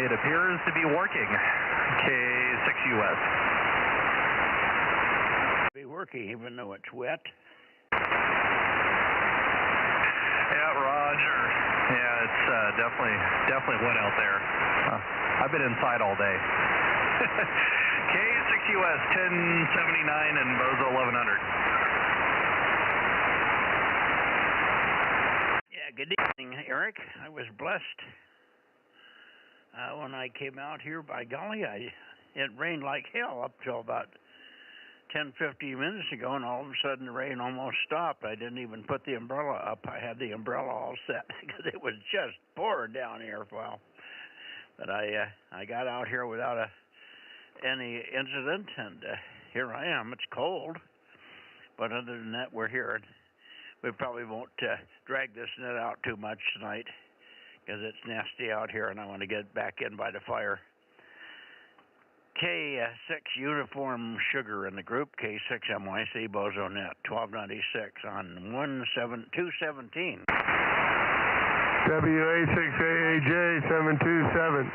It appears to be working. K6US. Be working even though it's wet. Yeah, Roger. Yeah, it's definitely wet out there. I've been inside all day. K6US 1079 and Bozo 1100. Yeah, good evening, Eric. I was blessed when I came out here. By golly, it rained like hell up till about 10-15 minutes ago, and all of a sudden the rain almost stopped. I didn't even put the umbrella up. I had the umbrella all set because it was just pouring down here for a while. But I got out here without any incident, and here I am. It's cold, but other than that, we're here. And we probably won't drag this net out too much tonight because it's nasty out here, and I want to get back in by the fire. K6 Uniform Sugar in the group, K6 MYC Bozo Net, 1296 on 217. WA6AAJ 727.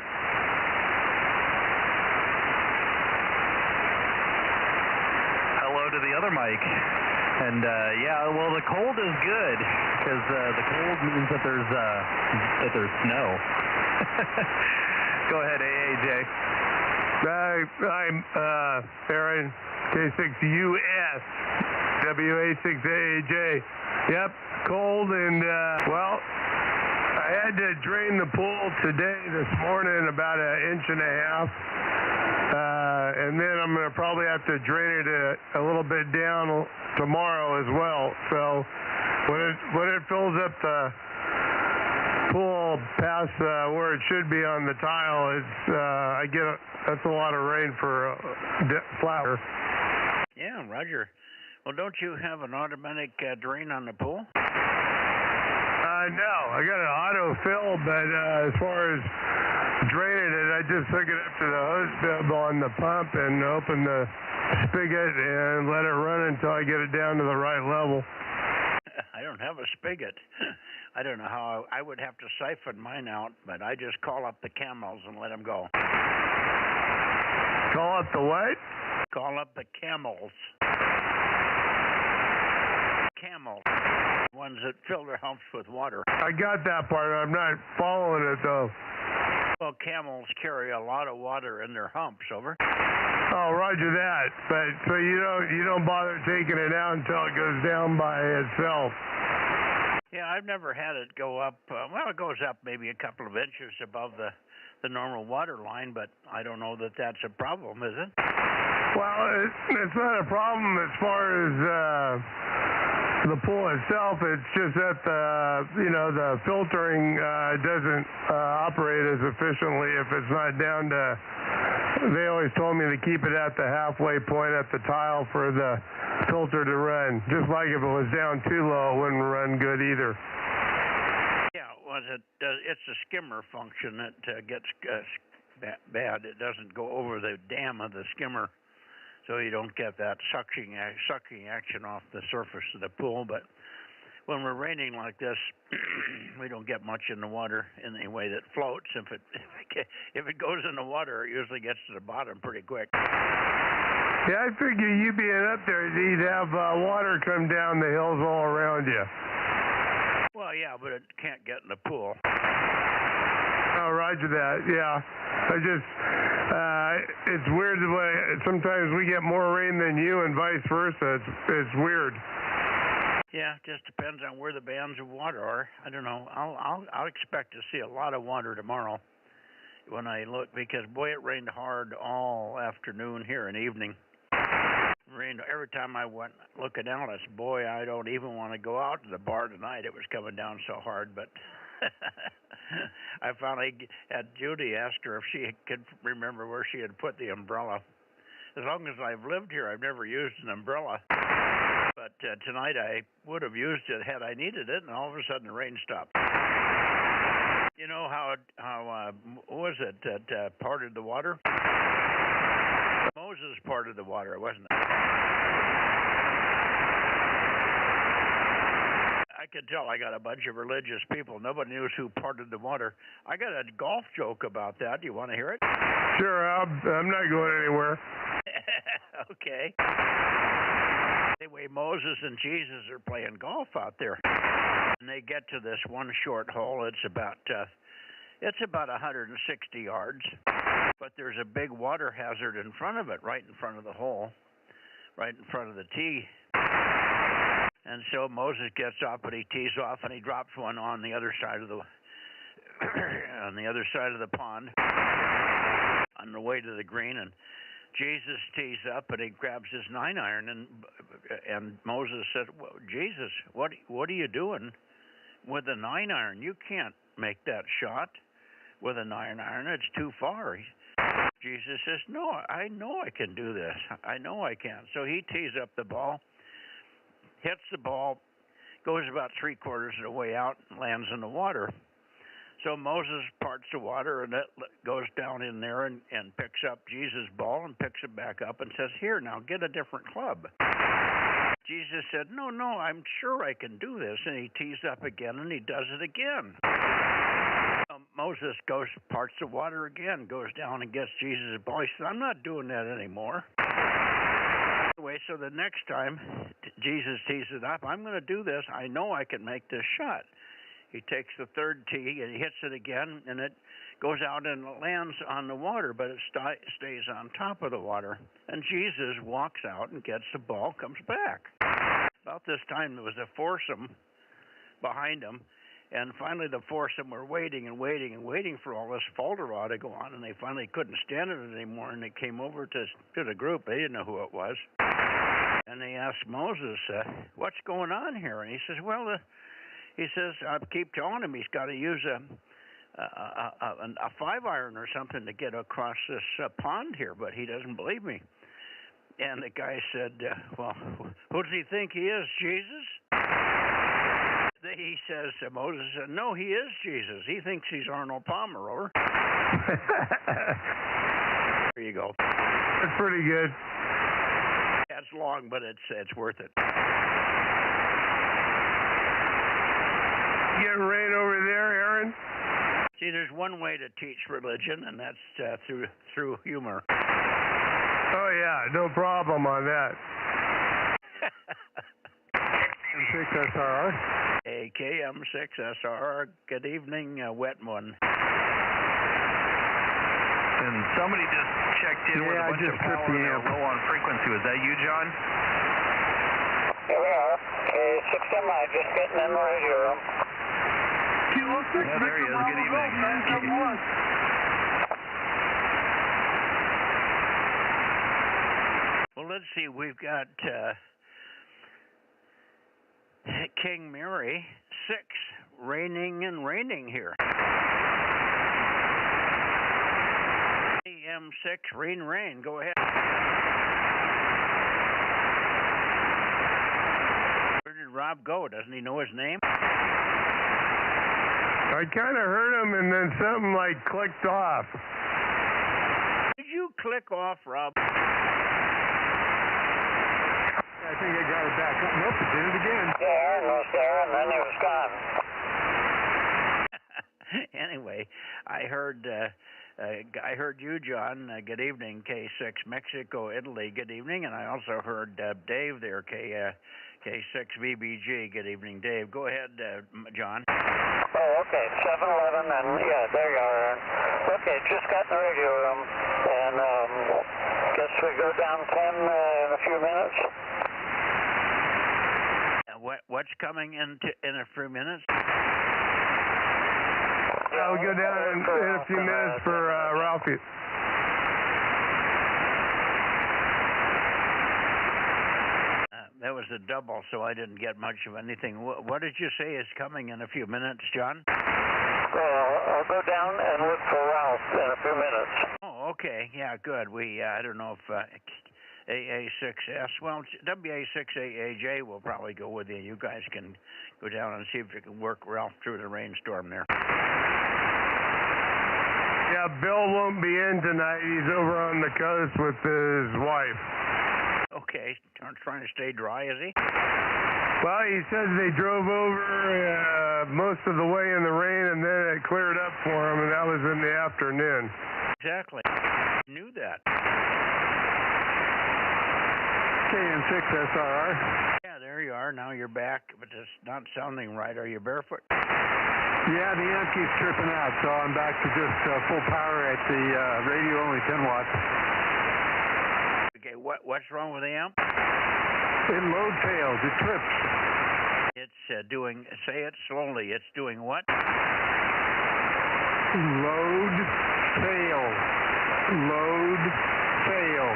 Hello to the other mic. And yeah, well, the cold is good because the cold means that there's snow. Go ahead, AAJ. I'm Aaron, K6US, WA6AAJ. Yep, cold and, well, I had to drain the pool today, this morning, about 1.5 inches. And then I'm going to probably have to drain it a little bit down tomorrow as well. So when it fills up the pool past where it should be on the tile, that's a lot of rain for flour. Yeah, Roger. Well, don't you have an automatic drain on the pool? No, I got an auto fill, but as far as draining it, I just hook it up to the hose bib on the pump and open the spigot and let it run until I get it down to the right level. I don't have a spigot. I don't know how I would have to siphon mine out, but I just call up the camels and let them go. Call up the what? Call up the camels. Camels. Ones that fill their humps with water. I got that part. I'm not following it, though. Well, camels carry a lot of water in their humps, over. Oh, roger that. But so you don't bother taking it out until it goes down by itself. Yeah, I've never had it go up. Well, it goes up maybe a couple of inches above the normal water line, but I don't know that that's a problem, is it? Well, it's not a problem as far as the pool itself. It's just that the filtering doesn't operate as efficiently if it's not down to. They always told me to keep it at the halfway point at the tile for the filter to run. Just like if it was down too low, it wouldn't run good either. Yeah, well, it's a skimmer function that gets bad. It doesn't go over the dam of the skimmer, so you don't get that sucking action off the surface of the pool. But when we're raining like this, we don't get much in the water in a way that floats. If it goes in the water, it usually gets to the bottom pretty quick. Yeah, I figure you being up there, you'd have water come down the hills all around you. Well, yeah, but it can't get in the pool. Oh, roger that. Yeah, it's weird the way sometimes we get more rain than you, and vice versa. It's weird. Yeah, it just depends on where the bands of water are. I don't know. I'll expect to see a lot of water tomorrow when I look, because boy, it rained hard all afternoon here and evening. It rained every time I went looking out. I said, boy, I don't even want to go out to the bar tonight. It was coming down so hard, but I finally had Judy ask her if she could remember where she had put the umbrella. As long as I've lived here, I've never used an umbrella. But tonight I would have used it had I needed it, and all of a sudden the rain stopped. You know how was it that parted the water? Moses parted the water, wasn't it? I could tell I got a bunch of religious people. Nobody knows who parted the water. I got a golf joke about that. Do you want to hear it? Sure, I'm not going anywhere. Okay. Anyway, Moses and Jesus are playing golf out there, and they get to this one short hole. It's about 160 yards, but there's a big water hazard in front of it, right in front of the hole, right in front of the tee. And so Moses gets up and he tees off and he drops one on the other side of the on the other side of the pond on the way to the green, and Jesus tees up and he grabs his 9-iron, and Moses said, well, Jesus, what are you doing with a 9-iron? You can't make that shot with a 9-iron. It's too far. Jesus says, no, I know I can do this. I know I can. So he tees up the ball, hits the ball, goes about 3/4 of the way out, and lands in the water. So Moses parts the water, and it goes down in there and picks up Jesus' ball and picks it back up and says, here, now get a different club. Jesus said, no, I'm sure I can do this. And he tees up again, and he does it again. Moses parts the water again, goes down and gets Jesus' ball. He said, I'm not doing that anymore. Anyway, so the next time Jesus tees it up, I'm going to do this. I know I can make this shot. He takes the third tee and he hits it again, and it goes out and it lands on the water, but it stays on top of the water. And Jesus walks out and gets the ball, comes back. About this time, there was a foursome behind him, and finally the foursome were waiting for all this falderah to go on, and they finally couldn't stand it anymore, and they came over to the group. They didn't know who it was. And they asked Moses, what's going on here? And he says, he says, I keep telling him he's got to use a 5-iron or something to get across this pond here, but he doesn't believe me. And the guy said, well, who does he think he is, Jesus? He says, Moses said, no, he is Jesus. He thinks he's Arnold Palmer, over. There you go. That's pretty good. That's long, but it's worth it. Getting rain over there, Aaron? See, there's one way to teach religion, and that's through humor. Oh, yeah, no problem on that. KM6SR. Hey, KM6SR. Good evening, wet one. And somebody just checked in with a bunch of power and they're low on frequency. Was that you, John? Here we are. K6MI, just getting in the radio room. Yeah, there he is. Good evening. Well, let's see. We've got King Mary 6 raining here. AM6 rain. Go ahead. Where did Rob go? Doesn't he know his name? I kind of heard him, and then something like clicked off. Did you click off, Rob? I think I got it back. Nope, it did it again. Yeah, Aaron was there, and then he was gone. Anyway, I heard you, John. Good evening, K6 Mexico, Italy. Good evening, and I also heard Dave there, K6 VBG. Good evening, Dave. Go ahead, John. Oh, okay, 7-Eleven, and yeah, there you are, Aaron. Okay, just got in the radio room, and guess we go down 10 in a few minutes. What's coming in a few minutes? I'll go down in a few minutes for Ralphie. That was a double, so I didn't get much of anything. What did you say is coming in a few minutes, John? I'll go down and look for Ralph in a few minutes. Oh, okay. Yeah, good. I don't know if AA6S, well, WA6AAJ will probably go with you. You guys can go down and see if you can work Ralph through the rainstorm there. Yeah, Bill won't be in tonight. He's over on the coast with his wife. Okay, trying to stay dry, is he? Well, he says they drove over most of the way in the rain, and then it cleared up for them, and that was in the afternoon. Exactly. Knew that. KM6SRR. Yeah, there you are. Now you're back, but it's not sounding right. Are you barefoot? Yeah, the amp keeps tripping out, so I'm back to just full power at the radio, only 10 watts. Okay, what's wrong with the amp? It load fails. It trips. It's doing, say it slowly, it's doing what? Load fail. Load fail.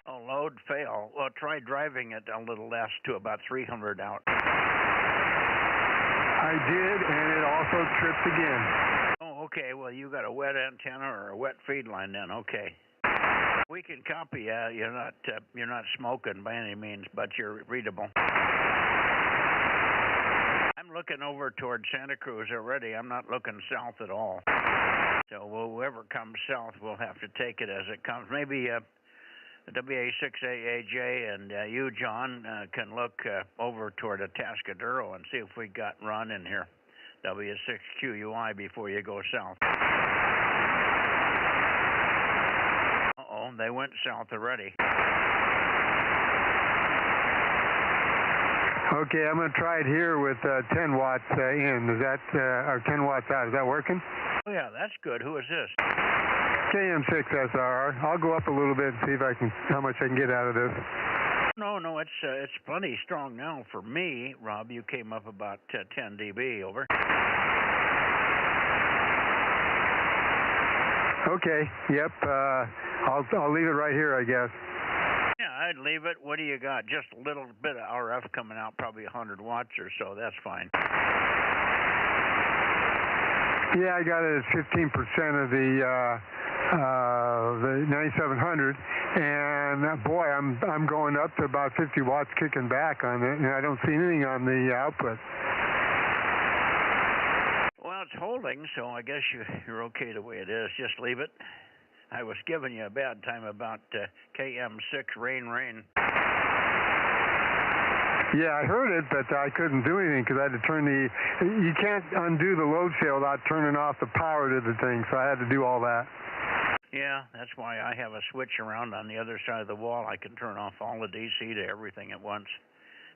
Oh, load fail. Well, try driving it a little less to about 300 out. I did, and it also tripped again. Oh, okay. Well, you got a wet antenna or a wet feed line then. Okay. We can copy. You're not smoking by any means, but you're readable. I'm looking over toward Santa Cruz already. I'm not looking south at all. So whoever comes south, we'll have to take it as it comes. Maybe WA6AAJ and you, John, can look over toward Atascadero and see if we got run in here. W6QUI before you go south. Uh-oh, they went south already. Okay, I'm going to try it here with 10 watts in. Is that, or 10 watts out? Is that working? Oh, yeah, that's good. Who is this? KM6SRR. I'll go up a little bit and see if I can, how much I can get out of this. No, it's plenty strong now for me. Rob, you came up about 10 dB, over. Okay, yep, I'll leave it right here, I guess. Yeah, I'd leave it. What do you got? Just a little bit of RF coming out, probably 100 watts or so. That's fine. Yeah, I got it at 15% of the 9700, and boy, I'm going up to about 50 watts kicking back on it, and I don't see anything on the output. Well, it's holding, so I guess you're okay the way it is. Just leave it. I was giving you a bad time about KM6 rain. Yeah, I heard it, but I couldn't do anything because I had to turn you can't undo the load fail without turning off the power to the thing, so I had to do all that. Yeah, that's why I have a switch around on the other side of the wall. I can turn off all the DC to everything at once.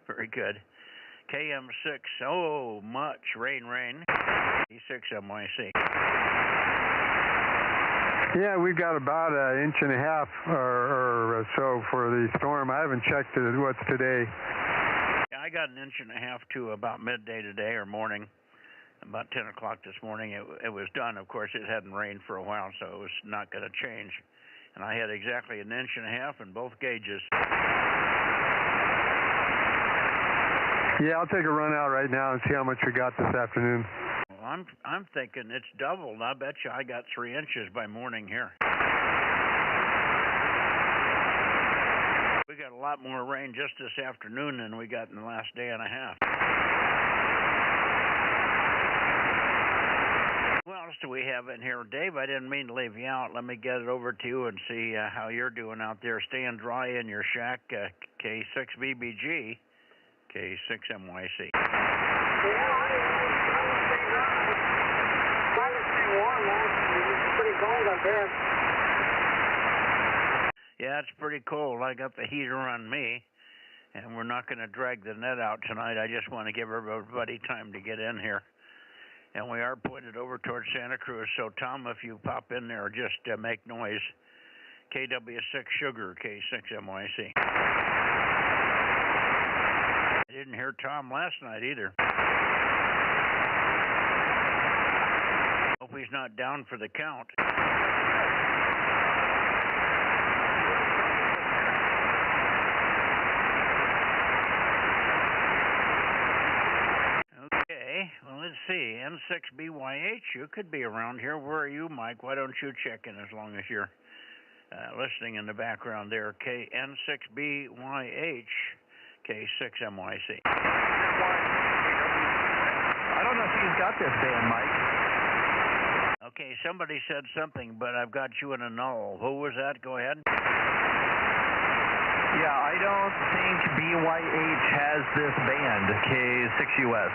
Very good. KM6, oh, much rain. E6MYC. Yeah, we've got about an inch and a half or so for the storm. I haven't checked what's today. Yeah, I got an inch and a half to about midday today or morning. About 10 o'clock this morning, it was done. Of course, it hadn't rained for a while, so it was not going to change. And I had exactly an inch and a half in both gauges. Yeah, I'll take a run out right now and see how much we got this afternoon. Well, I'm thinking it's doubled. I bet you I got 3 inches by morning here. We got a lot more rain just this afternoon than we got in the last day and a half. What else do we have in here? Dave, I didn't mean to leave you out. Let me get it over to you and see how you're doing out there. Staying dry in your shack, K6BBG, K6MYC. Yeah, I'm warm, man. It's pretty cold up here. Yeah, it's pretty cold. I got the heater on me, and we're not going to drag the net out tonight. I just want to give everybody time to get in here. And we are pointed over towards Santa Cruz, so Tom, if you pop in there, just make noise. KW6 Sugar, K6MYC. I didn't hear Tom last night either. Hope he's not down for the count. Okay, well, let's see. N6BYH, you could be around here. Where are you, Mike? Why don't you check in as long as you're listening in the background there? N6BYH, K6MYC. I don't know if he's got this band, Mike. Okay, somebody said something, but I've got you in a null. Who was that? Go ahead. Yeah, I don't think BYH has this band, K6US.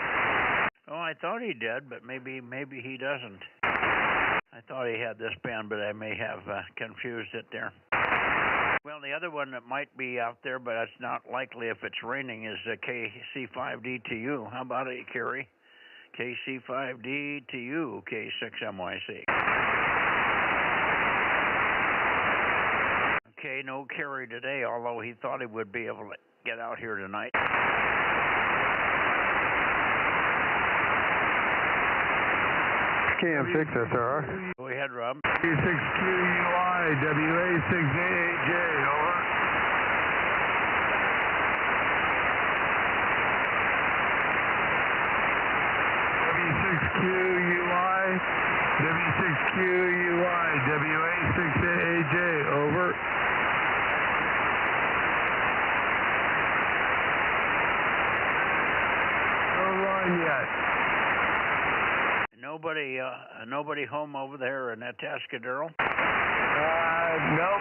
Oh, I thought he did, but maybe he doesn't. I thought he had this band, but I may have confused it there. Well, the other one that might be out there, but it's not likely if it's raining, is KC5D2U. How about it, Kerry? KC5D2U, K6MYC. Okay, no Kerry today, although he thought he would be able to get out here tonight. KM6 SR. Go ahead, Rob. B6QUI, WA6AJ, over. W6QUI, W6QUI, WA6AJ, over. No run yet. Nobody home over there in that Tascadero? Nope,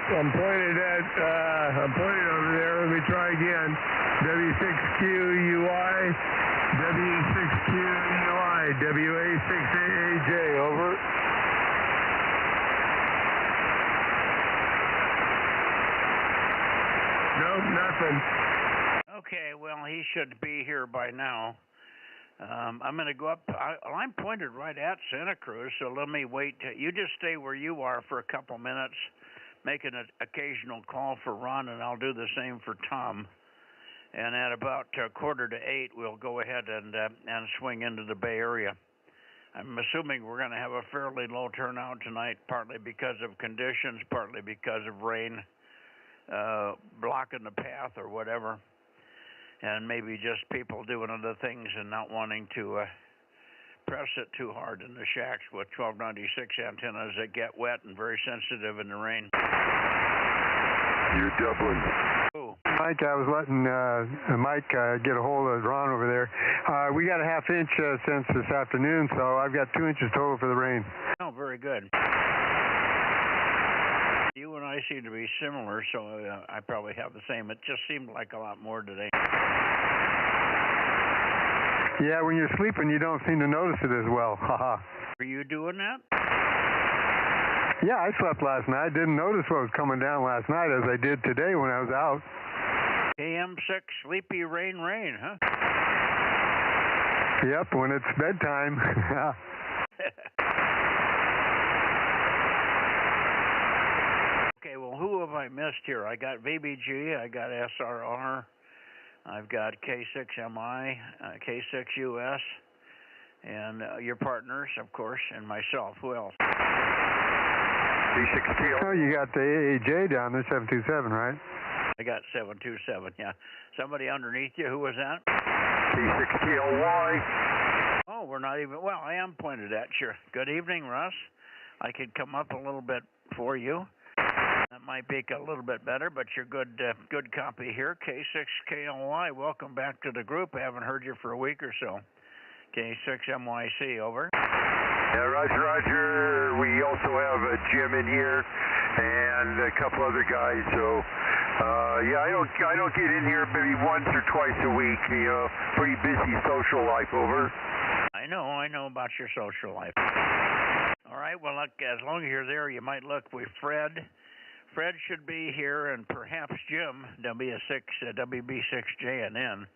I'm pointed over there. Let me try again. W6QUI, W6QUI, WA6AJ, over. Nope, nothing. Okay, well, he should be here by now. I'm going to go up. I'm pointed right at Santa Cruz, so let me wait. You just stay where you are for a couple minutes, make an occasional call for Ron, and I'll do the same for Tom. And at about 7:45, we'll go ahead and swing into the Bay Area. I'm assuming we're going to have a fairly low turnout tonight, partly because of conditions, partly because of rain blocking the path or whatever. And maybe just people doing other things and not wanting to press it too hard in the shacks with 1296 antennas that get wet and very sensitive in the rain. You're Dublin. Ooh. Mike, I was letting Mike get a hold of Ron over there. We got a ½ inch since this afternoon, so I've got 2 inches total for the rain. Oh, very good. You and I seem to be similar, so I probably have the same. It just seemed like a lot more today. Yeah, when you're sleeping, you don't seem to notice it as well. Haha. Are you doing that? Yeah, I slept last night. I didn't notice what was coming down last night as I did today when I was out. AM6, sleepy rain, huh? Yep, when it's bedtime. Okay, well, who have I missed here? I got VBG, I got SRR, I've got K6MI, K6US, and your partners, of course, and myself. Who else? Oh, you got the AAJ down there, 727, right? I got 727, yeah. Somebody underneath you, who was that? K6TLY. Oh, we're not even, well, I am pointed at you. Good evening, Russ. I could come up a little bit for you. That might be a little bit better, but you're good copy here. K6KLY, welcome back to the group. I haven't heard you for a week or so. K6MYC, over. Yeah, Roger. We also have Jim in here and a couple other guys. So, yeah, I don't get in here maybe once or twice a week. You know, pretty busy social life, over. I know about your social life. All right, well, look, as long as you're there, you might look with Fred. Fred should be here, and perhaps Jim, WB6JNN.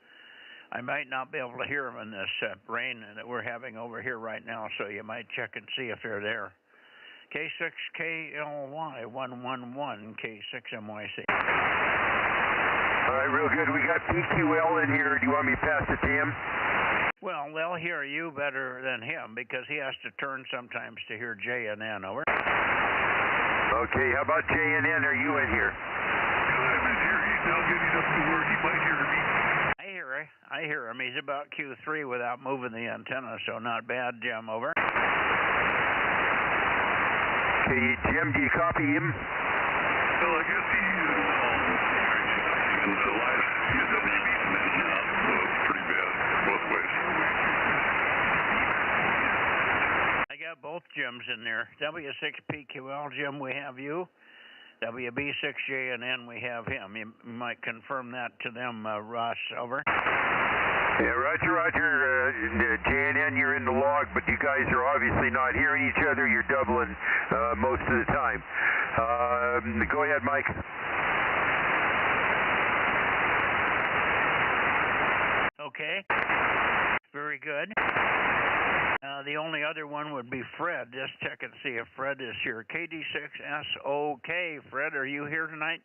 I might not be able to hear them in this rain that we're having over here right now, so you might check and see if they're there. K6KLY 111 K6MYC. All right, real good. We got PQL in here. Do you want me to pass it to him? Well, they'll hear you better than him because he has to turn sometimes to hear JNN, over. Okay, how about JNN? Are you in here? I'm in here. He's now getting up to where he might hear me. I hear him. He's about Q3 without moving the antenna, so not bad, Jim, over. Okay, Jim, do you copy him? Well, I guess he is in the last CSWB and now, so pretty bad both ways. I got both Jims in there. W6PQL, Jim, we have you. WB6JNN, we have him. You might confirm that to them, Russ. Over. Yeah, Roger. JNN, you're in the log, but you guys are obviously not hearing each other. You're doubling most of the time. Go ahead, Mike. Okay. Very good. The only other one would be Fred. Just check and see if Fred is here. KD6SOK. Fred, are you here tonight?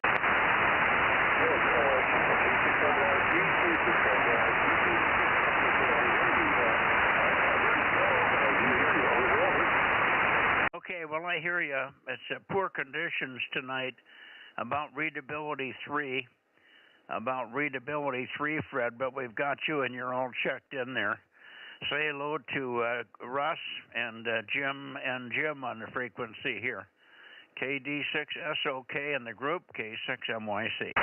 Okay, well, I hear you. It's poor conditions tonight. About readability 3. Fred, but we've got you and you're all checked in there. Say hello to Russ and Jim on the frequency here. KD6SOK in the group, K6MYC.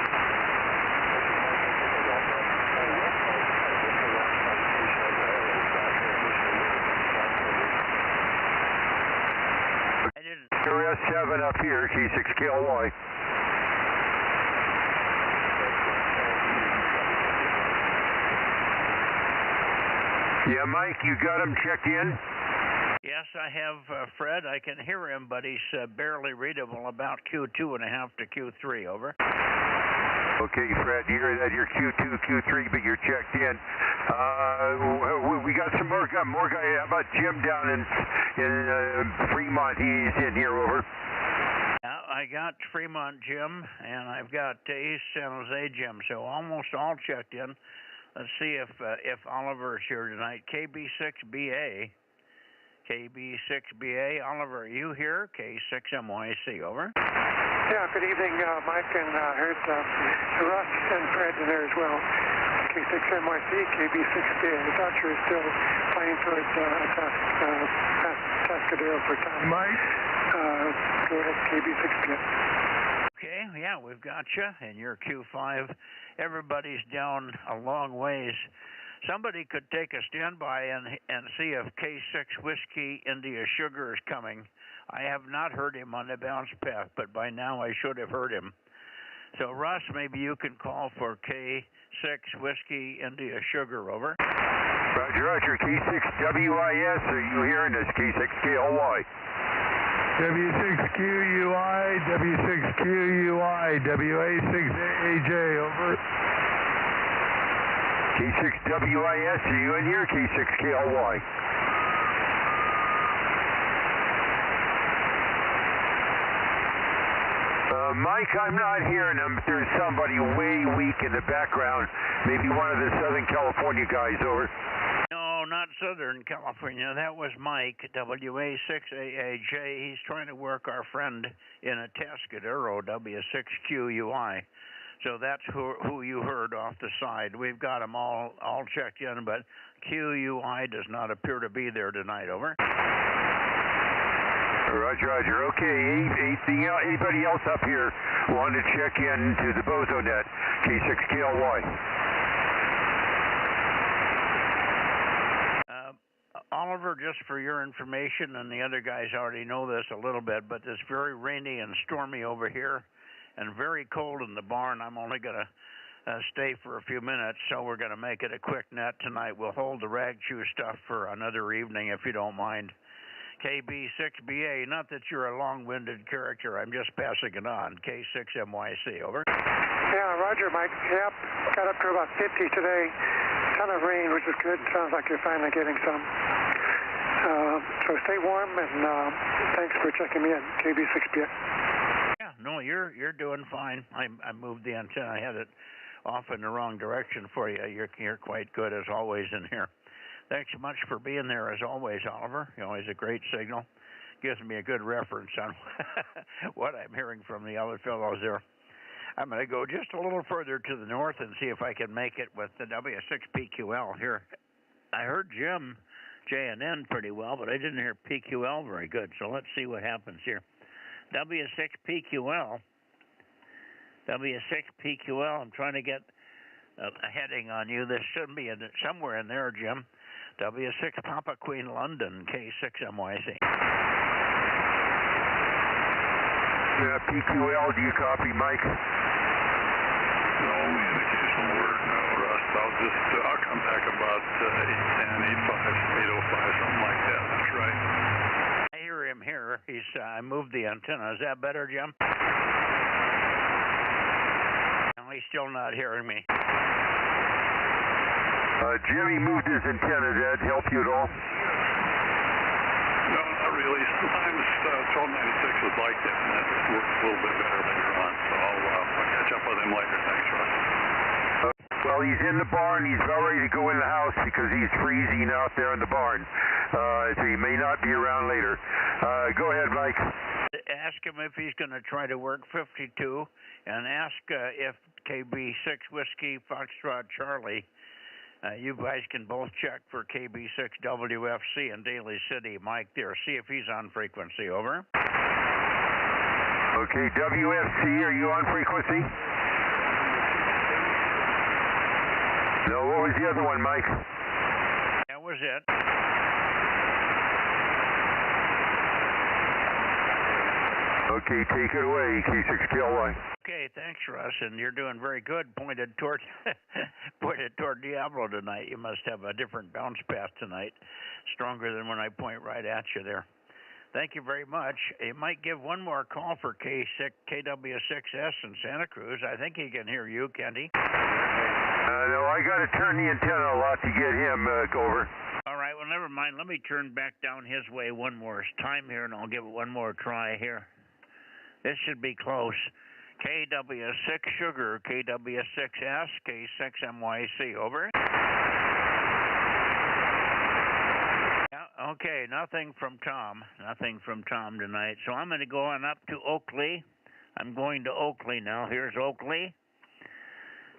I didn't. S7 up here, K6KLY. Yeah, Mike, you got him checked in? Yes, I have Fred. I can hear him, but he's barely readable, about Q2.5 to Q3, over. Okay, Fred, you're at your Q2, Q3, but you're checked in. We got some more guy. How about Jim down in Fremont? He's in here, over. I got Fremont Jim, and I've got East San Jose Jim, so almost all checked in. Let's see if Oliver is here tonight. KB6BA. Oliver, are you here? K6MYC, over. Yeah, good evening, Mike, and heard Russ and Fred in there as well. K6MYC, KB6BA. The Dodger is still flying towards Tascadero for time. Mike? Go ahead, KB6BA. Okay, yeah, we've got you, and you're Q5. Everybody's down a long ways. Somebody could take a standby and see if K6 Whiskey India Sugar is coming. I have not heard him on the bounce path, but by now I should have heard him. So, Russ, maybe you can call for K6 Whiskey India Sugar, over. Roger. K6WIS, are you hearing us? K6KLY. W6QUI, W6QUI, WA6AJ, over. K6WIS, are you in here? K6KLY. Mike, I'm not hearing him. There's somebody way weak in the background. Maybe one of the Southern California guys, over. No, not Southern California. That was Mike, WA6AAJ. He's trying to work our friend in a Tascadero, W6QUI. So that's who you heard off the side. We've got them all checked in, but QUI does not appear to be there tonight, over. Roger. Okay, anybody else up here want to check in to the Bozo Net, K6KLY? Oliver, just for your information, and the other guys already know this a little bit, but it's very rainy and stormy over here and very cold in the barn. I'm only going to stay for a few minutes, so we're going to make it a quick net tonight. We'll hold the rag chew stuff for another evening, if you don't mind. KB6BA, not that you're a long-winded character, I'm just passing it on. K6MYC, over. Yeah, Roger, Mike. Yep, got up to about 50 today. Ton of rain, which is good. Sounds like you're finally getting some. So stay warm, and thanks for checking me in, KB6BA. Yeah, no, you're doing fine. I moved the antenna. I had it off in the wrong direction for you. You're quite good, as always, in here. Thanks so much for being there, as always, Oliver. You're always a great signal. Gives me a good reference on what I'm hearing from the other fellows there. I'm going to go just a little further to the north and see if I can make it with the W6PQL here. I heard Jim JNN pretty well, but I didn't hear PQL very good, so let's see what happens here. W6PQL. I'm trying to get a heading on you. This should be somewhere in there, Jim. W6 Papa Queen London, K6MYC. PQL, do you copy, Mike? No, only an occasional word, no, Russ. I'll come back about 810, 805, something like that. That's right. I hear him here. I moved the antenna. Is that better, Jim? No, he's still not hearing me. Jimmy moved his antenna. Did that help you at all? No, not really. Sometimes 1296 is like that, and that works a little bit better later on. So I'll catch up with him later. Thanks, Russ. Well, he's in the barn. He's about ready to go in the house because he's freezing out there in the barn. So he may not be around later. Go ahead, Mike. Ask him if he's going to try to work 52, and ask if KB6 Whiskey Foxtrot Charlie. You guys can both check for KB6 WFC in Daly City. Mike there. See if he's on frequency. Over. Okay, WFC, are you on frequency? No, what was the other one, Mike? That was it. Okay, take it away, K6KLY. Okay, thanks, Russ, and you're doing very good. Pointed toward Diablo tonight. You must have a different bounce path tonight, stronger than when I point right at you there. Thank you very much. You might give one more call for KW6S in Santa Cruz. I think he can hear you, can't he? No, I got to turn the antenna a lot to get him, over. All right, well, never mind. Let me turn back down his way one more time here, and I'll give it one more try here. This should be close. KW6 Sugar, KW6S, K6MYC, over. Yeah, okay, nothing from Tom. Nothing from Tom tonight. So I'm going to go on up to Oakley. I'm going to Oakley now. Here's Oakley.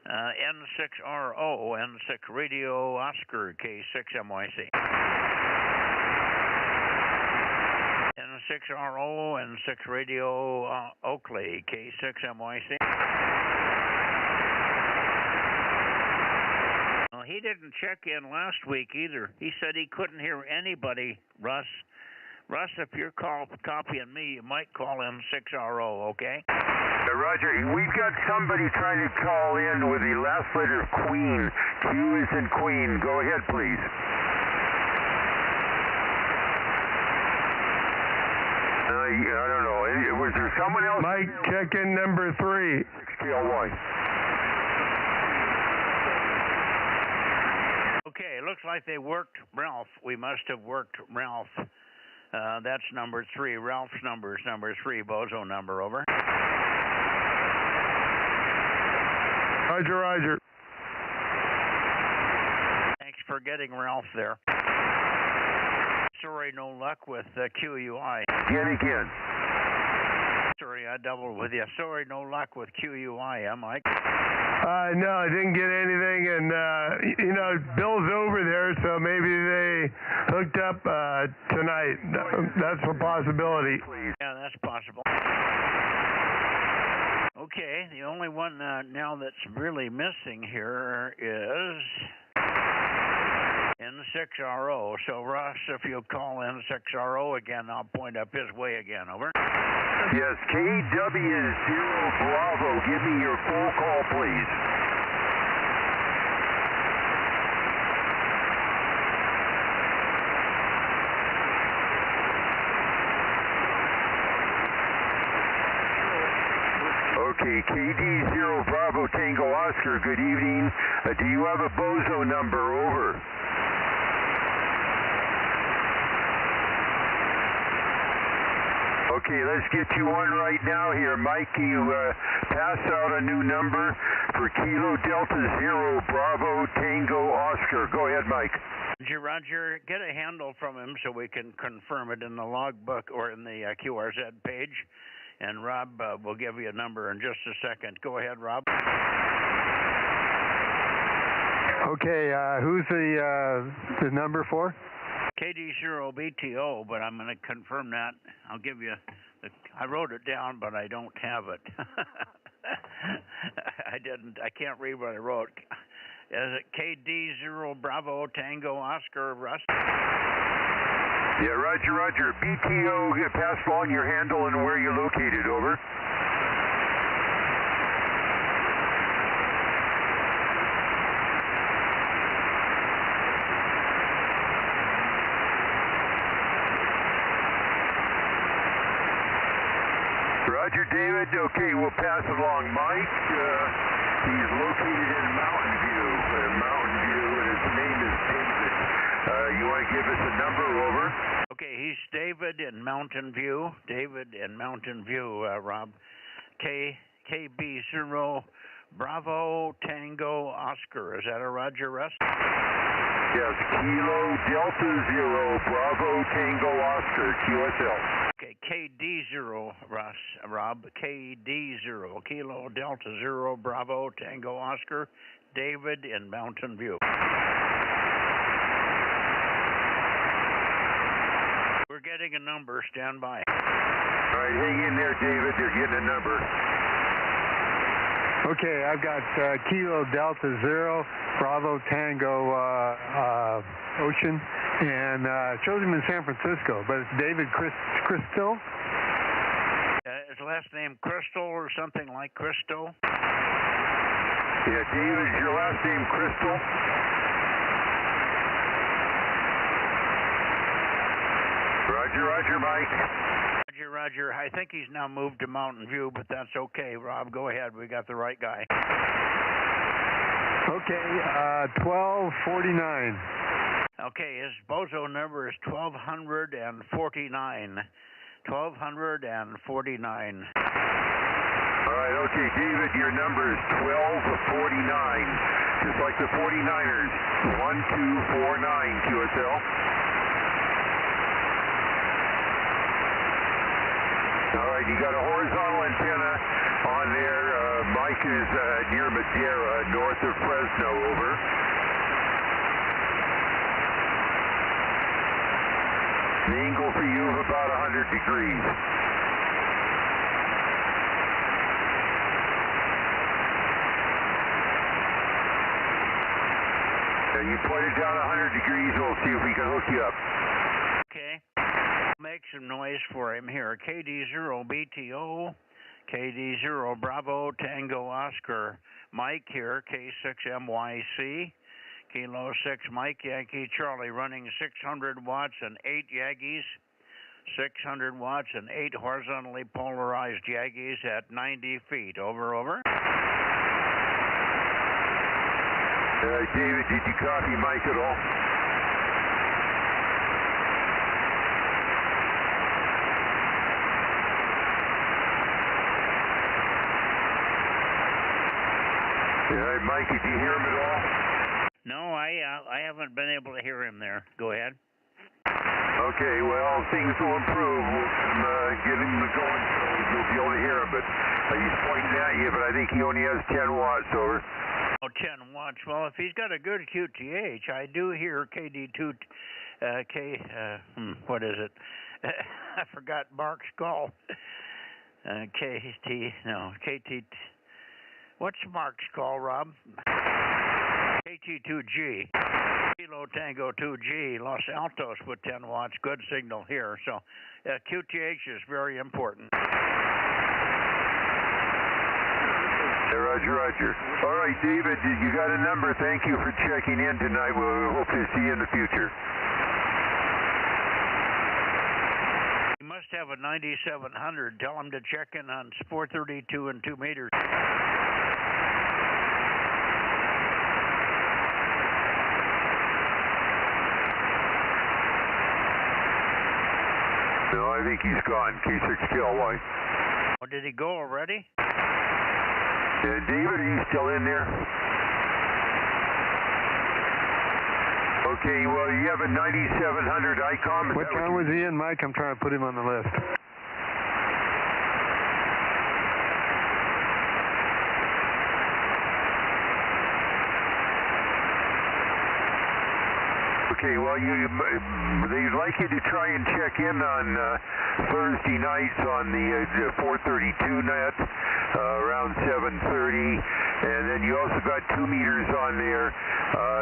N6RO, N6 Radio Oscar, K6MYC. N6RO, N6 Radio Oakley, K6MYC. Well, he didn't check in last week either. He said he couldn't hear anybody, Russ. Russ, if you're copying me, you might call N6RO, okay? Roger, we've got somebody trying to call in with the last letter of Queen. Q is in Queen. Go ahead, please. I don't know. Was there someone else? Mike, check in number 3. 6KLY. Okay, looks like they worked Ralph. We must have worked Ralph. That's number 3. Ralph's number is number 3. Bozo number, over. Roger, roger. Thanks for getting Ralph there. Sorry, no luck with QUI. Again. Sorry, I doubled with you. Sorry, no luck with QUI, Mike. No, I didn't get anything, and, Bill's over there, so maybe they hooked up tonight. That's a possibility. Yeah, that's possible. Okay, the only one now that's really missing here is N6RO. So, Russ, if you'll call N6RO again, I'll point up his way again, over. Yes, KW0 Bravo. Give me your full call, please. Okay, KD0 Bravo Tango Oscar, good evening. Do you have a Bozo number, over? Okay, let's get you one right now here. Mike, you pass out a new number for Kilo Delta 0 Bravo Tango Oscar. Go ahead, Mike. Roger, get a handle from him so we can confirm it in the logbook or in the QRZ page. And Rob will give you a number in just a second. Go ahead, Rob. Okay, who's the number for? KD0BTO, but I'm going to confirm that. I'll give you, I wrote it down, but I don't have it. I can't read what I wrote. Is it KD0 Bravo Tango Oscar, Russ? Yeah, roger, roger. BTO, pass along your handle and where you're located, over. Roger, David. Okay, we'll pass it along. Mike, he's located in Mountain View, and his name is David. You want to give us a number, over? Okay, he's David in Mountain View. David in Mountain View, Rob. KB0 Bravo Tango Oscar. Is that a Roger, Russ? Yes, Kilo Delta 0 Bravo Tango Oscar, QSL. Okay, KD0, Russ, Rob. KD0 Kilo Delta 0 Bravo Tango Oscar. David in Mountain View. We're getting a number. Stand by. All right, hang in there, David. You're getting a number. Okay, I've got Kilo Delta 0 Bravo Tango Ocean, and it shows him in San Francisco, but it's David Crystal. His last name Crystal or something like Crystal? Yeah, David, is your last name Crystal? Roger, roger, Mike. Roger, roger. I think he's now moved to Mountain View, but that's okay, Rob. Go ahead. We got the right guy. Okay, 1249. Okay, his Bozo number is 1249. 1249. All right, okay, David, your number is 1249, just like the 49ers. 1249 QSL. All right, you got a horizontal antenna on there. Mike is near Madera, north of Fresno, over. The angle for you of about 100 degrees. And you point it down 100 degrees, we'll see if we can hook you up. Okay. Make some noise for him here. KD0 BTO, KD0 Bravo Tango Oscar. Mike here, K6MYC, Kilo 6 Mike Yankee Charlie, running 600 watts and 8 Yaggies. 600 watts and 8 horizontally polarized Yaggies at 90 feet. Over, over. David, did you copy Mike at all? Yeah, Mike, did you hear him at all? No, I haven't been able to hear him there. Go ahead. Okay, well, things will improve. We'll get him going so you'll be able to hear him, but he's pointing at you, but I think he only has 10 watts, over. Oh, 10 watts. Well, if he's got a good QTH, I do hear KD2, what is it? I forgot Mark's call. KT, what's Mark's call, Rob? KT2G. Kilo Tango 2G, Los Altos with 10 watts. Good signal here. So QTH is very important. Roger, roger. All right, David, you got a number. Thank you for checking in tonight. We'll hope to see you in the future. You must have a 9700. Tell him to check in on 432 and 2 meters. No, I think he's gone. K6KLY. Oh, did he go already? David, are you still in there? Okay, well, you have a 9700 ICOM. What time was he in, Mike? I'm trying to put him on the list. Okay, well, they'd like you to try and check in on Thursday nights on the 432 net around 7:30, and then you also got 2 meters on there.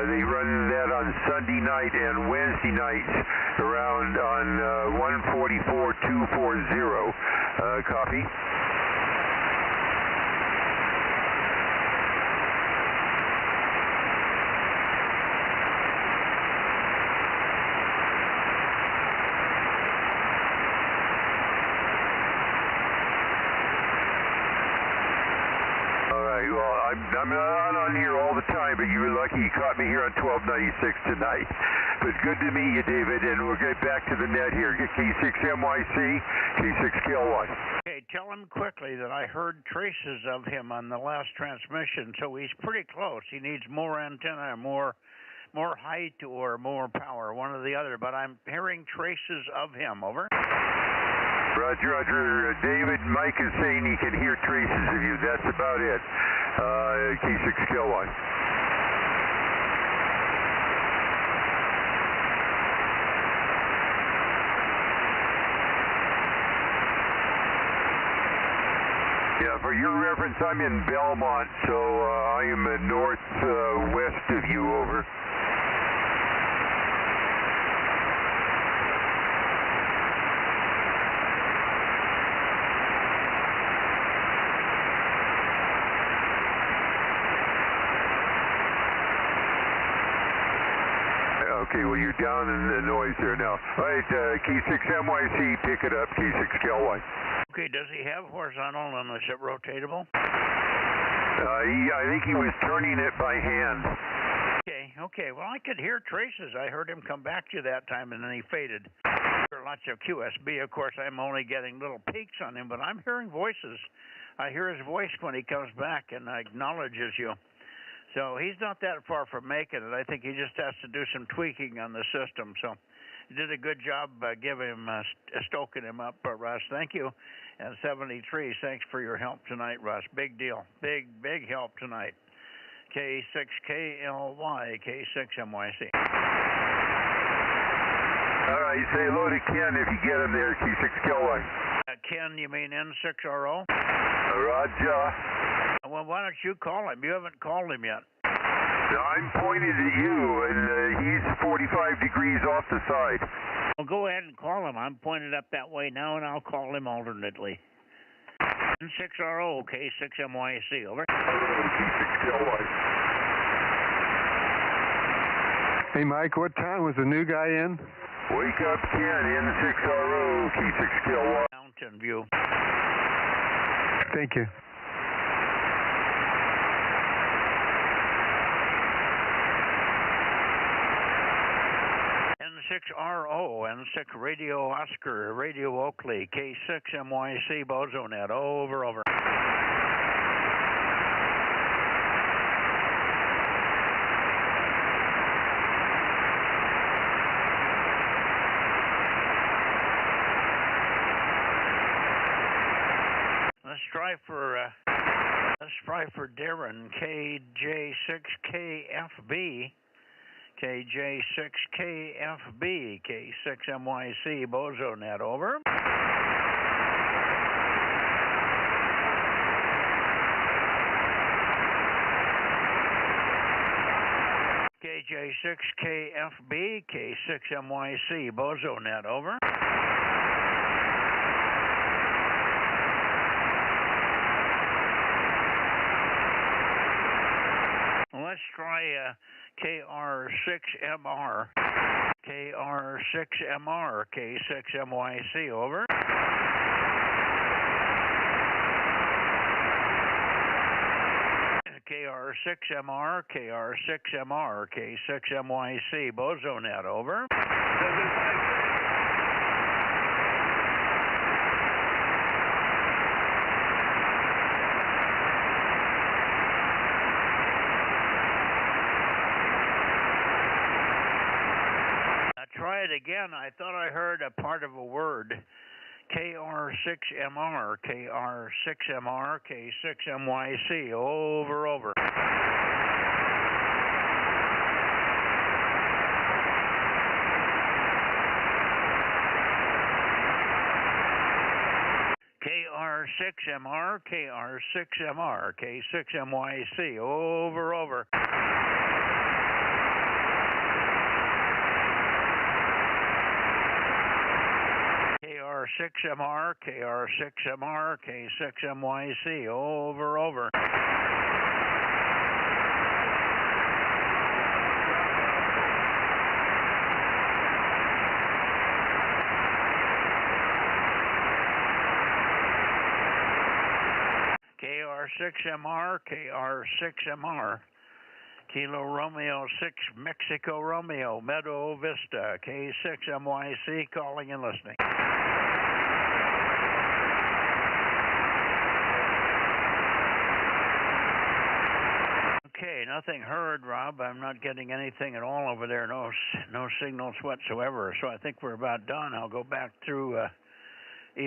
They run that on Sunday night and Wednesday nights around on 144.240. Copy. I'm not on here all the time, but you were lucky you caught me here on 1296 tonight. But good to meet you, David, and we'll get back to the net here. K6MYC, K6KLY. Okay, tell him quickly that I heard traces of him on the last transmission, so he's pretty close. He needs more antenna, more height, or more power, one or the other, but I'm hearing traces of him. Over. Roger, Roger. David, Mike is saying he can hear traces of you. That's about it. K6KLY. Yeah, for your reference, I'm in Belmont, so I am northwest of you. Over. Okay, well, you're down in the noise there now. All right, K6MYC, pick it up, K6KLY. Okay, does he have horizontal and is it rotatable? I think he was turning it by hand. Okay, well, I could hear traces. I heard him come back to you that time, and then he faded. There are lots of QSB. Of course, I'm only getting little peaks on him, but I'm hearing voices. I hear his voice when he comes back and acknowledges you. So he's not that far from making it. I think he just has to do some tweaking on the system. So you did a good job stoking him up, Russ. Thank you. And 73, thanks for your help tonight, Russ. Big deal. Big help tonight. K6KLY, K6MYC. All right, say hello to Ken if you get him there, K6KLY. Ken, you mean N6RO? Roger. Well, why don't you call him? You haven't called him yet. I'm pointed at you, and he's 45 degrees off the side. Well, go ahead and call him. I'm pointed up that way now, and I'll call him alternately. N6RO, K6MYC, over. K6KLY. Hey, Mike, what time was the new guy in? Wake up, Ken, N6RO, K6KLY. Mountain View. Thank you. N6RO, N6 Radio Oscar, Radio Oakley, K6MYC, Bozo Net, over. Let's try for Darren, KJ6KFB. KJ6KFB, K6MYC, Bozo Net, over. KJ6KFB, K6MYC, Bozo Net, over. Let's try KR6MR. KR6MR, K6MYC, over. KR6MR, KR6MR, K6MYC, Bozo Net, over. Try it again. I thought I heard a part of a word. KR6MR, KR6MR, K6MYC, over. KR6MR, KR6MR, K6MYC, over. KR6MR, KR6MR, K6MYC, over. KR6MR, KR6MR, Kilo Romeo 6, Mexico Romeo, Meadow Vista, K6MYC, calling and listening. Okay, nothing heard, Rob. I'm not getting anything at all over there, no signals whatsoever, so I think we're about done. I'll go back through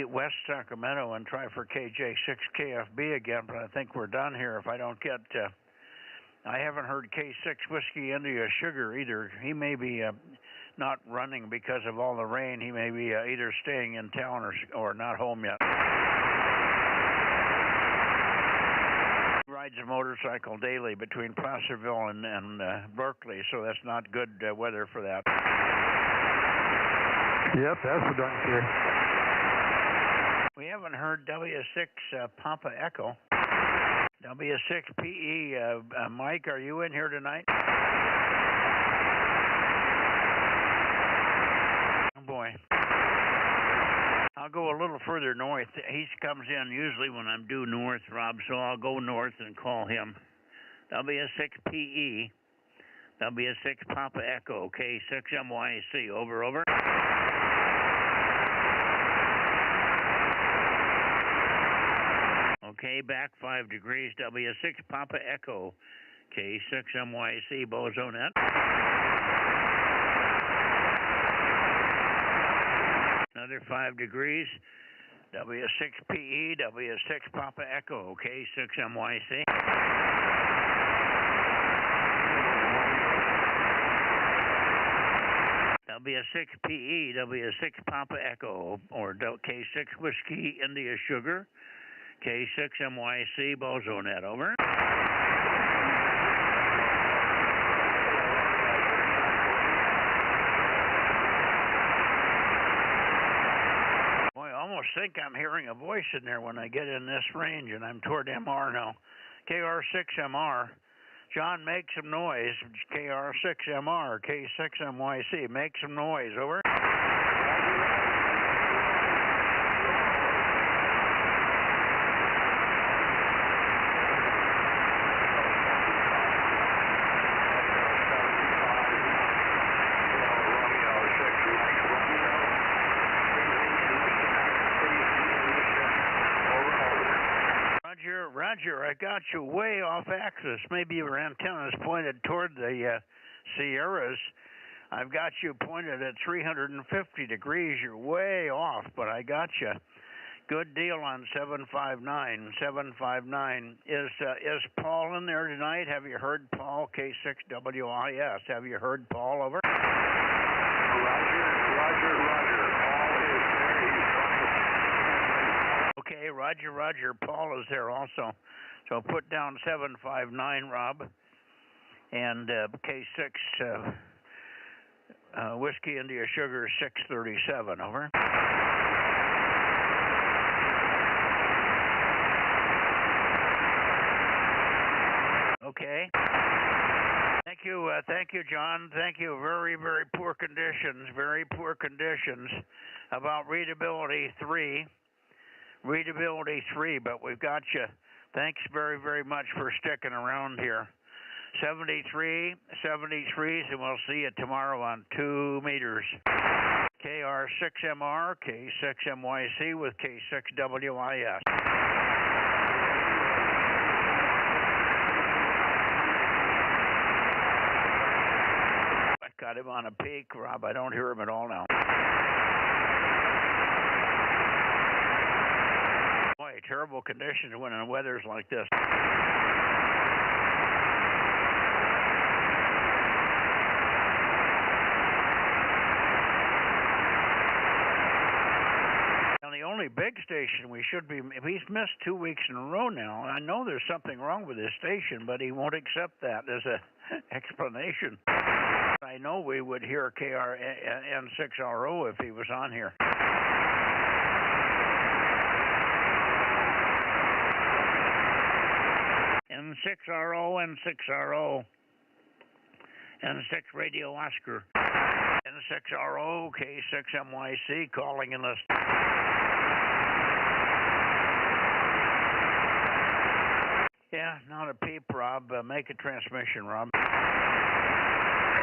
West Sacramento and try for KJ6KFB again, but I think we're done here if I don't get, I haven't heard K6 Whiskey India Sugar either. He may be not running because of all the rain. He may be either staying in town or not home yet. Rides a motorcycle daily between Placerville and Berkeley, so that's not good weather for that. Yep, that's for darn sure. We haven't heard W6 Papa Echo. W6PE, Mike, are you in here tonight? Oh boy. I'll go a little further north. He comes in usually when I'm due north, Rob, so I'll go north and call him. W6PE, W6 Papa Echo, K6MYC, over. Okay, back 5 degrees, W6 Papa Echo, K6MYC, Bozo Net. Another 5 degrees, W6PE, W6 Papa Echo, K6MYC. W6PE, W6 Papa Echo, or K6 Whiskey India Sugar, K6MYC, Bozo Net, over. Boy, I almost think I'm hearing a voice in there when I get in this range, and I'm toward MR now. KR6MR. John, make some noise. KR6MR, K6MYC. Make some noise, over. Roger, I got you way off axis. Maybe your antenna's pointed toward the Sierras. I've got you pointed at 350 degrees. You're way off, but I got you. Good deal on 759. 759. Is Paul in there tonight? Have you heard Paul? K6WIS. Have you heard Paul, over? Roger. Paul is there. Okay, Roger. Paul is there also. So put down 759, Rob, and K6 Whiskey India Sugar 637, over. Okay. Thank you, John. Thank you. Very, very poor conditions. Very poor conditions. About readability 3. Readability 3, but we've got you. Thanks very, very much for sticking around here. 73s, and we'll see you tomorrow on 2 meters. KR6MR, K6MYC with K6WIS. I got him on a peak, Rob. I don't hear him at all now. Boy, terrible conditions when the weather's like this. Now, the only only big station we should be. He's missed 2 weeks in a row now. I know there's something wrong with his station, but he won't accept that as a explanation. I know we would hear KRN6RO if he was on here. N6RO, N6RO, N6 Radio Oscar, N6RO, K6MYC, calling and listening. Yeah, not a peep, Rob. Make a transmission, Rob.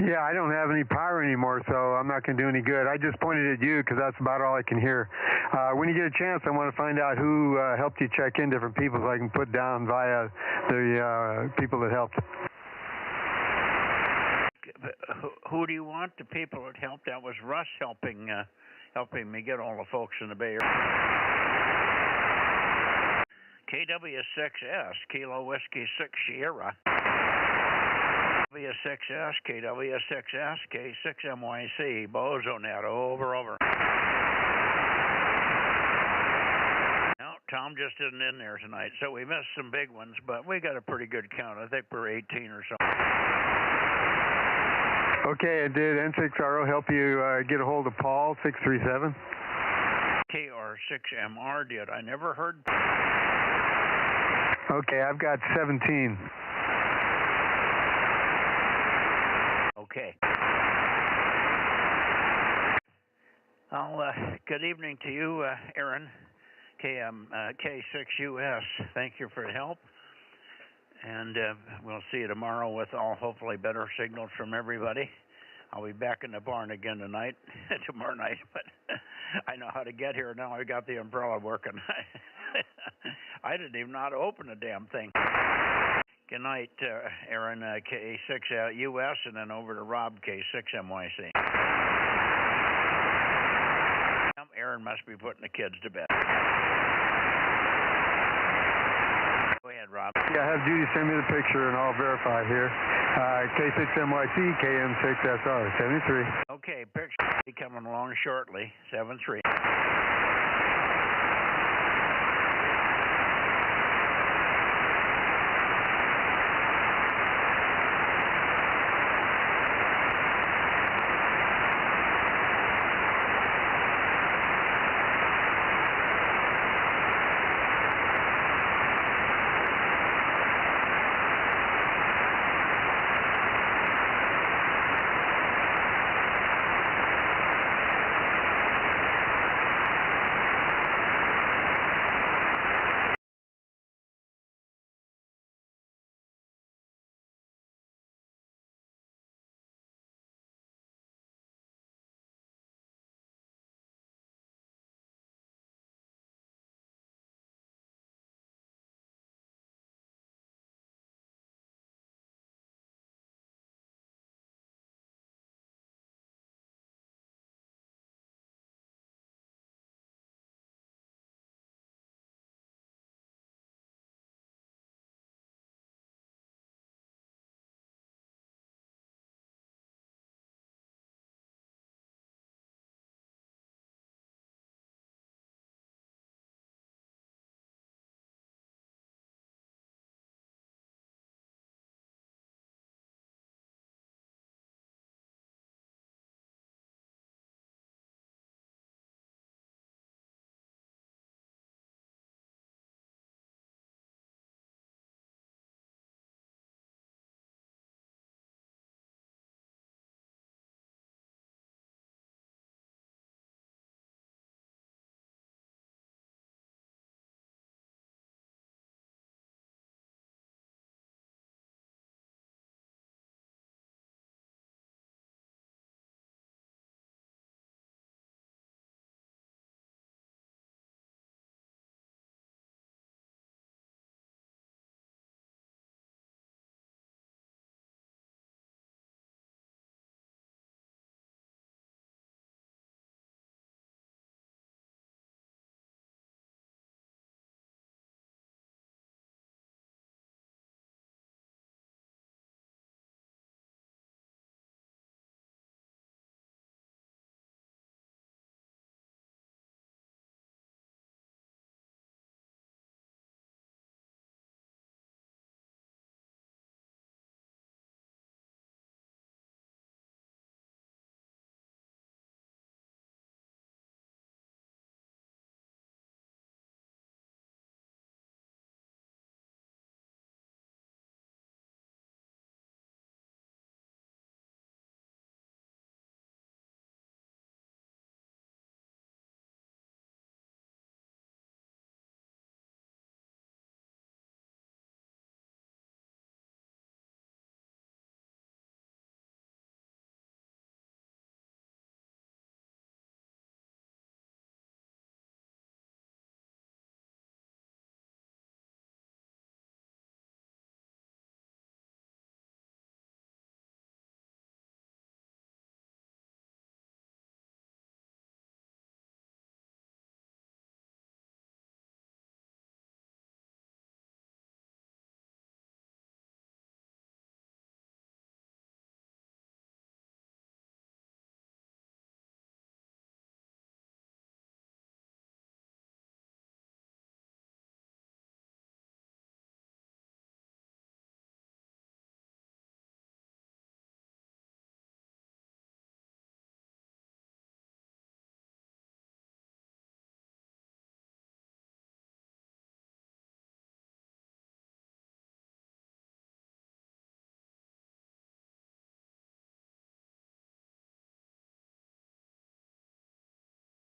Yeah, I don't have any power anymore, so I'm not going to do any good. I just pointed at you because that's about all I can hear. When you get a chance, I want to find out who helped you check in different people so I can put down via the people that helped. Who do you want? The people that helped? That was Russ helping me get all the folks in the Bay Area. KW6S, Kilo Whiskey 6 Sierra. KW6S, KW6S, K6MYC, Bozo Net, over. No, Tom just isn't in there tonight, so we missed some big ones, but we got a pretty good count. I think we're 18 or so. Okay, and did N6RO help you get a hold of Paul, 637? KR6MR did. I never heard. Okay, I've got 17. Okay. Well, good evening to you, Aaron, K6US. Thank you for the help. And we'll see you tomorrow with all hopefully better signals from everybody. I'll be back in the barn again tonight, tomorrow night, but I know how to get here now. I got the umbrella working. I didn't even know how to open the damn thing. Good night, Aaron, K6US, and then over to Rob, K6MYC. Aaron must be putting the kids to bed. Go ahead, Rob. Yeah, have Judy send me the picture and I'll verify here. K6MYC, KM6SR, 73. Okay, picture coming along shortly, 73.